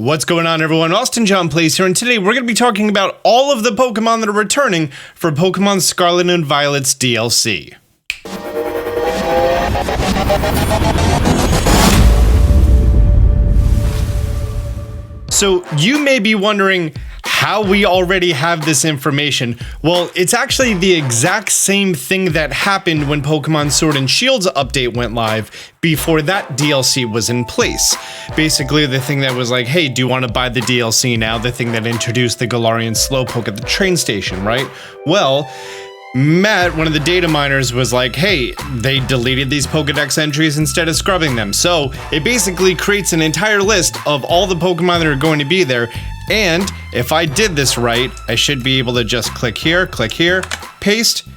What's going on, everyone? Austin John Plays here, and today we're going to be talking about all of the Pokemon that are returning for Pokemon Scarlet and Violet's DLC. So you may be wondering how we already have this information. Well, it's actually the exact same thing that happened when Pokemon Sword and Shield's update went live before that DLC was in place. Basically, the thing that was like, hey, do you want to buy the DLC now? The thing that introduced the Galarian Slowpoke at the train station, right? Well, Matt, one of the data miners, was like, hey, they deleted these Pokedex entries instead of scrubbing them. So it basically creates an entire list of all the Pokemon that are going to be there. And if I did this right, I should be able to just click here, paste.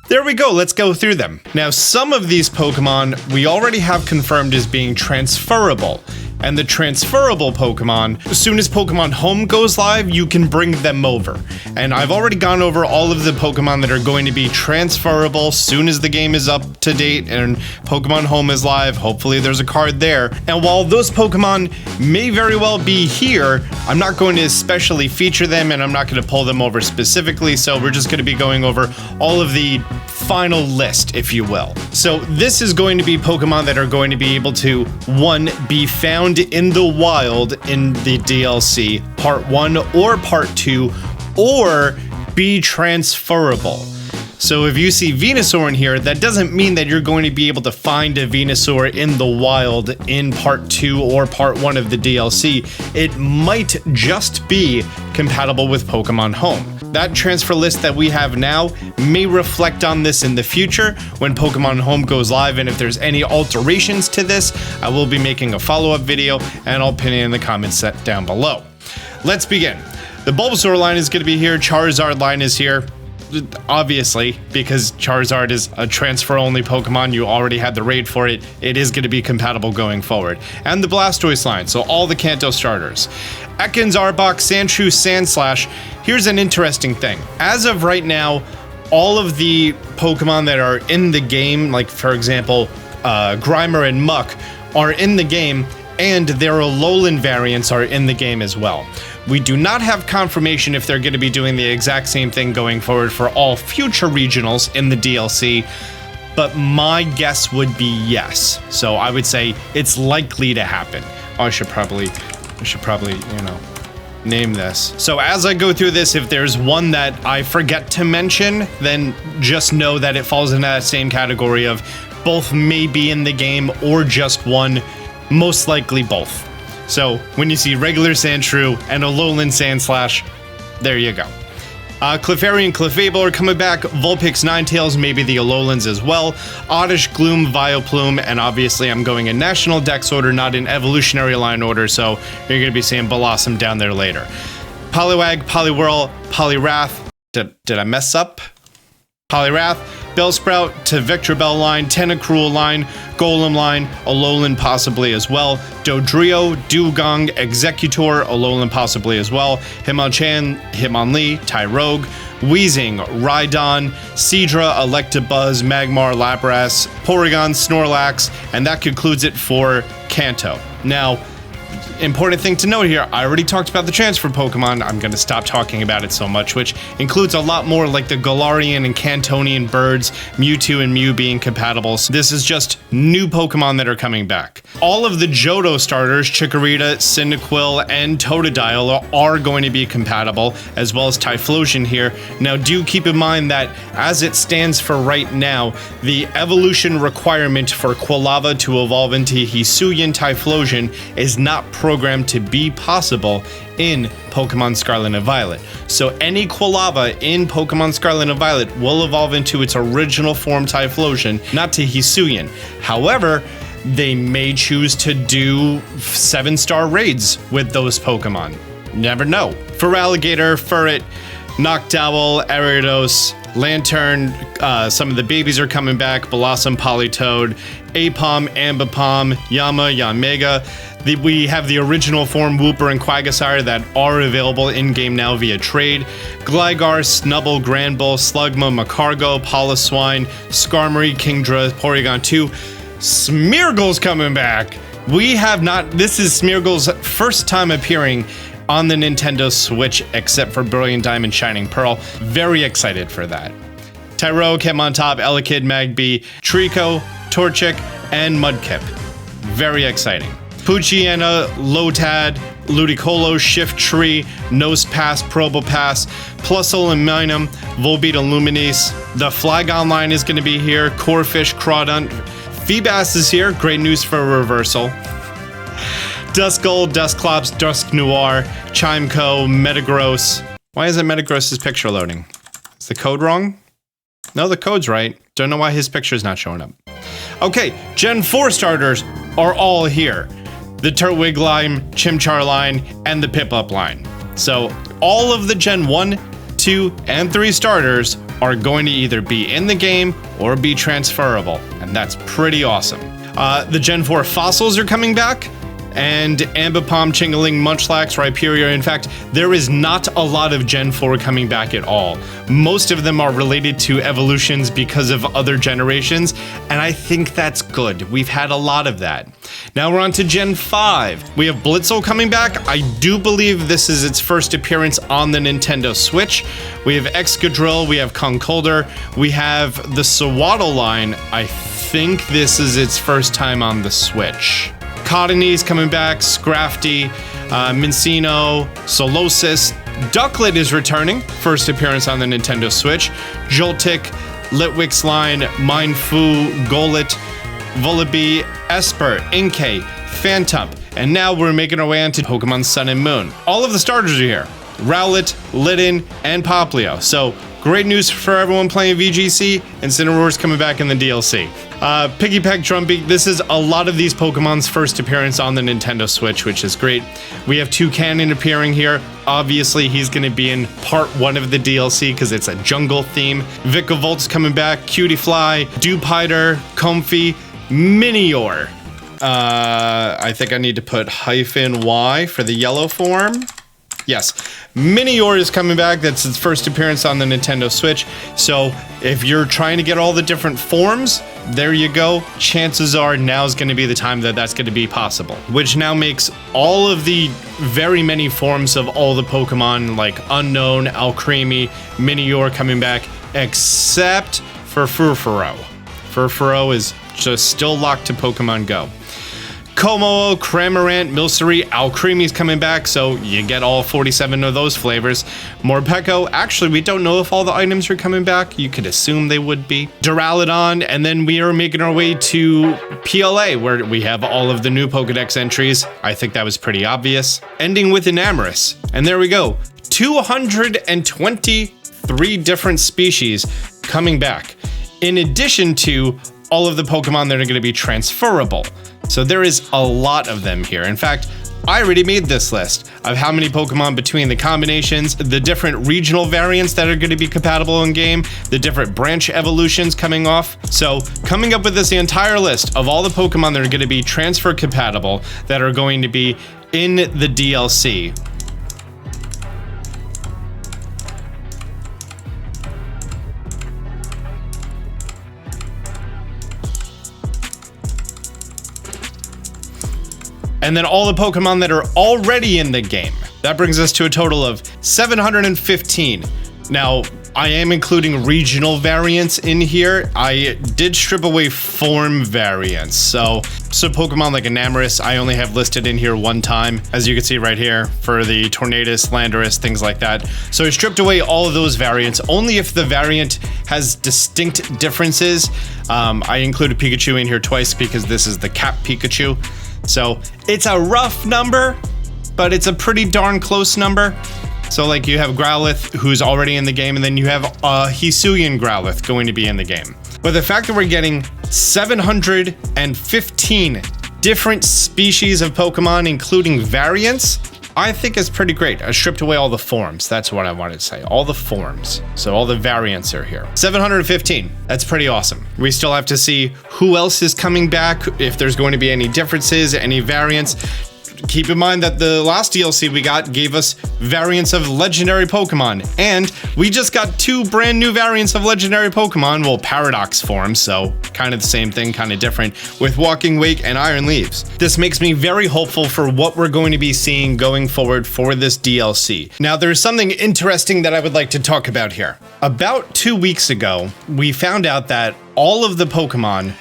There we go, let's go through them. Now, some of these Pokemon we already have confirmed as being transferable. And the transferable Pokemon, as soon as Pokemon Home goes live, you can bring them over. And I've already gone over all of the Pokemon that are going to be transferable soon as the game is up to date and Pokemon Home is live. Hopefully there's a card there. And while those Pokemon may very well be here, I'm not going to especially feature them and I'm not going to pull them over specifically. So we're just going to be going over all of the final list, if you will. So this is going to be Pokemon that are going to be able to, one, be found in the wild in the DLC, part 1 or part 2, or be transferable. So if you see Venusaur in here, that doesn't mean that you're going to be able to find a Venusaur in the wild in part 2 or part 1 of the DLC. It might just be compatible with Pokemon Home. That transfer list that we have now may reflect on this in the future when Pokemon Home goes live, and if there's any alterations to this, I will be making a follow-up video and I'll pin it in the comments down below. Let's begin. The Bulbasaur line is going to be here, Charizard line is here. Obviously, because Charizard is a transfer-only Pokemon, you already had the raid for it, it is going to be compatible going forward. And the Blastoise line, so all the Kanto starters. Ekans, Arbok, Sandshrew, Sandslash. Here's an interesting thing. As of right now, all of the Pokemon that are in the game, like for example, Grimer and Muck, are in the game, and their Alolan variants are in the game as well. We do not have confirmation if they're going to be doing the exact same thing going forward for all future regionals in the DLC, but my guess would be yes. So I would say it's likely to happen. Oh, I should probably, you know, name this. So as I go through this, if there's one that I forget to mention, then just know that it falls in that same category of both may be in the game or just one, most likely both. So when you see regular Sandshrew and Alolan Sandslash, there you go. Clefairy and Clefable are coming back. Vulpix, Ninetales, maybe the Alolans as well. Oddish, Gloom, Vileplume, and obviously I'm going in National Dex order, not in Evolutionary line order, so you're going to be seeing Blossom down there later. Poliwag, Poliwhirl, Poliwrath. Did I mess up? Poliwrath, Bellsprout to Victreebel line, Tentacruel line, Golem line, Alolan possibly as well, Dodrio, Dewgong, Executor, Alolan possibly as well, Hitmonchan, Hitmonlee, Tyrogue, Weezing, Rhydon, Seadra, Electabuzz, Magmar, Lapras, Porygon, Snorlax, and that concludes it for Kanto. Now, important thing to note here, I already talked about the transfer Pokemon. I'm going to stop talking about it so much, which includes a lot more like the Galarian and Cantonian birds, Mewtwo and Mew being compatible. So this is just new Pokemon that are coming back. All of the Johto starters, Chikorita, Cyndaquil, and Totodile are going to be compatible, as well as Typhlosion here. Now do keep in mind that as it stands for right now, the evolution requirement for Quilava to evolve into Hisuian Typhlosion is not programmed to be possible in Pokemon Scarlet and Violet. So any Quilava in Pokemon Scarlet and Violet will evolve into its original form Typhlosion, not to Hisuian. However, they may choose to do 7-star raids with those Pokemon. Never know. Feraligatr, Furret, Noctowl, Ariados, Lantern, some of the babies are coming back, Blossom, Politoed, Apom, Ambipom, Yama, Yanmega. We have the original form Wooper and Quagsire that are available in-game now via trade. Gligar, Snubbull, Granbull, Slugma, Macargo, Poliwhirl, Skarmory, Kingdra, Porygon 2. Smeargle's coming back! we have not, this is Smeargle's first time appearing on the Nintendo Switch, except for Brilliant Diamond Shining Pearl. Very excited for that. Tyro, Hitmontop, Elekid, Magby, Trico, Torchic, and Mudkip. Very exciting. Poochyena, Lotad, Ludicolo, Shiftry, Nosepass, Probopass, Plusle and Minun, Volbeat, Luminis. The Flygon line is going to be here. Corphish, Crawdaunt. Feebas is here. Great news for a reversal. Duskull, Dusclops, Dusknoir, Chimeco, Metagross. Why isn't Metagross's picture loading? Is the code wrong? No, the code's right. Don't know why his picture's not showing up. Okay, Gen 4 starters are all here. The Turtwig line, Chimchar line, and the Piplup line. So all of the Gen 1, 2, and 3 starters are going to either be in the game or be transferable, and that's pretty awesome. The Gen 4 fossils are coming back, and Ambipom, Chingaling, Munchlax, Rhyperior. In fact, there is not a lot of Gen 4 coming back at all. Most of them are related to evolutions because of other generations, and I think that's good. We've had a lot of that. Now we're on to Gen 5. We have Blitzel coming back. I do believe this is its first appearance on the Nintendo Switch. We have Excadrill, we have Conkeldurr, we have the Sewaddle line. I think this is its first time on the Switch. Cottonese coming back, Scrafty, Mincino, Solosis. Ducklet is returning, first appearance on the Nintendo Switch. Joltik, Litwick's line, Mindfu, Golett, Vullaby, Esper, Inkay, Phantump. And now we're making our way onto Pokemon Sun and Moon. All of the starters are here. Rowlet, Litten, and Popplio. So great news for everyone playing VGC, and Incineroar's coming back in the DLC. Piggyback, Drumbeak, this is a lot of these Pokemon's first appearance on the Nintendo Switch, which is great. We have Toucannon appearing here. Obviously, he's going to be in part 1 of the DLC because it's a jungle theme. Vikavolt coming back, Cutiefly, Dewpider, Comfey, Minior. I think I need to put -Y for the yellow form. Yes, Minior is coming back. That's its first appearance on the Nintendo Switch. So if you're trying to get all the different forms, there you go. Chances are now's going to be the time that that's going to be possible. Which now makes all of the very many forms of all the Pokemon, like Unknown, Alcremie, Minior coming back, except for Furfuro. Furfuro is just still locked to Pokemon Go. Como, Cramorant, Milcery, Alcremie's coming back, so you get all 47 of those flavors. Morpeko, actually, we don't know if all the items are coming back. You could assume they would be. Duraludon, and then we are making our way to PLA, where we have all of the new Pokedex entries. I think that was pretty obvious. Ending with Enamorus, and there we go. 223 different species coming back, in addition to all of the Pokemon that are going to be transferable. So there is a lot of them here. In fact, I already made this list of how many Pokemon between the combinations, the different regional variants that are going to be compatible in game, the different branch evolutions coming off. So coming up with this entire list of all the Pokemon that are going to be transfer compatible that are going to be in the DLC. And then all the Pokemon that are already in the game. That brings us to a total of 715. Now, I am including regional variants in here. I did strip away form variants. So Pokemon like Enamorus, I only have listed in here one time, as you can see right here, for the Tornadus, Landorus, things like that. So I stripped away all of those variants, only if the variant has distinct differences. I included Pikachu in here twice because this is the Cap Pikachu. So it's a rough number, but it's a pretty darn close number. So like you have Growlithe, who's already in the game, and then you have Hisuian Growlithe going to be in the game. But the fact that we're getting 715 different species of Pokemon, including variants, I think is pretty great. I stripped away all the forms. That's what I wanted to say. All the forms. So all the variants are here. 715. That's pretty awesome. We still have to see who else is coming back, if there's going to be any differences, any variants. keep in mind that the last DLC we got gave us variants of legendary Pokemon, and we just got 2 brand new variants of legendary Pokemon, well, Paradox forms, so kind of the same thing, kind of different, with Walking Wake and Iron Leaves. This makes me very hopeful for what we're going to be seeing going forward for this DLC. Now, there's something interesting that I would like to talk about here. About 2 weeks ago, we found out that all of the Pokemon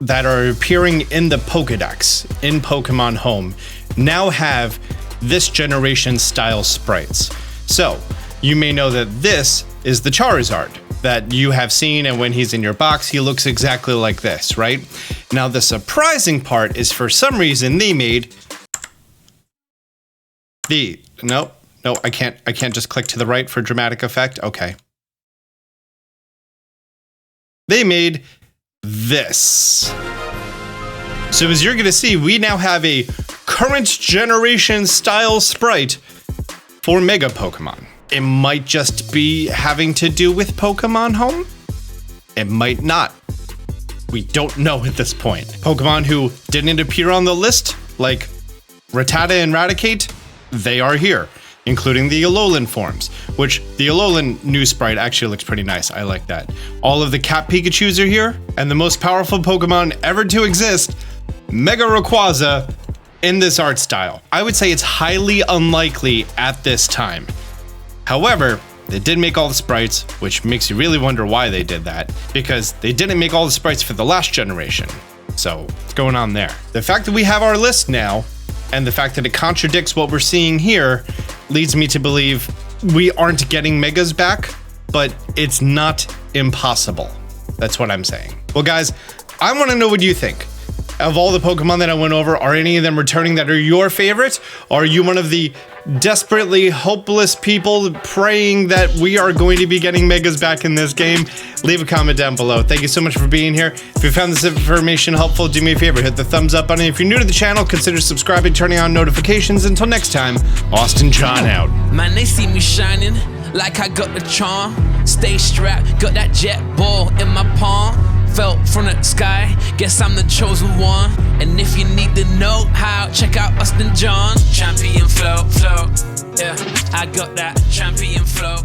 that are appearing in the Pokedex in Pokemon Home now have this generation style sprites. So you may know that this is the Charizard that you have seen, and when he's in your box, he looks exactly like this, right? Now the surprising part is, for some reason, they made no, I can't just click to the right for dramatic effect. Okay. They made this. So as you're gonna see, we now have a current generation style sprite for Mega Pokemon. It might just be having to do with Pokemon Home. It might not. We don't know at this point. Pokemon who didn't appear on the list, like Rattata and Raticate, they are here, including the Alolan forms, which the Alolan new sprite actually looks pretty nice. I like that. All of the Cat Pikachus are here, and the most powerful Pokemon ever to exist, Mega Rayquaza, in this art style. I would say it's highly unlikely at this time. However, they did make all the sprites, which makes you really wonder why they did that, because they didn't make all the sprites for the last generation. So what's going on there? The fact that we have our list now, and the fact that it contradicts what we're seeing here, leads me to believe we aren't getting Megas back, but it's not impossible. That's what I'm saying. Well, guys, I want to know what you think. Of all the Pokemon that I went over, are any of them returning that are your favorite? Are you one of the desperately hopeless people praying that we are going to be getting Megas back in this game? Leave a comment down below. Thank you so much for being here. If you found this information helpful, do me a favor, hit the thumbs up button. If you're new to the channel, consider subscribing, turning on notifications. Until next time, Austin John out. Man, they see me shining like I got the charm. Stay strapped, got that jet ball in my palm. Felt from the sky, guess I'm the chosen one. And if you need to know how, check out Austin John. Champion flow, yeah, I got that champion flow.